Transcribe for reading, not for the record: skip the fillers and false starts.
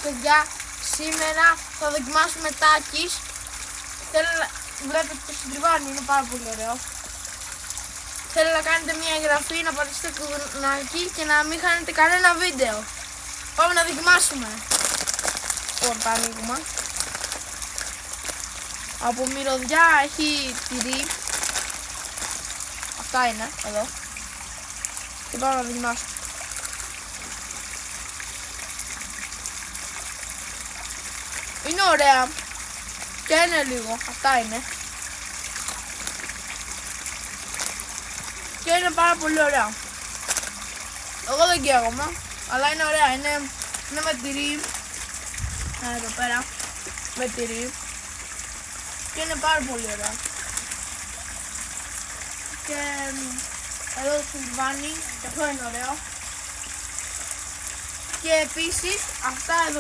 παιδιά, σήμερα θα δοκιμάσουμε τάκης. Θέλω να βλέπετε το συντριβάνι, είναι πάρα πολύ ωραίο. Θέλω να κάνετε μια εγγραφή, να πατήσετε το κουμπάκι και να μην χάνετε κανένα βίντεο. Πάμε να δοκιμάσουμε. Πόρτα ανοίγουμε. Από μυρωδιά έχει τυρί. Αυτά είναι, εδώ. Και πάμε να δοκιμάσουμε. Είναι ωραία. Και είναι λίγο. Αυτά είναι. Και είναι πάρα πολύ ωραία. Εγώ δεν καίγομαι, αλλά είναι ωραία. Είναι με τυρί. Εδώ πέρα. Με τυρί. Και είναι πάρα πολύ ωραία. Και εδώ το συμβάνει. Και αυτό είναι ωραίο. Και επίσης αυτά εδώ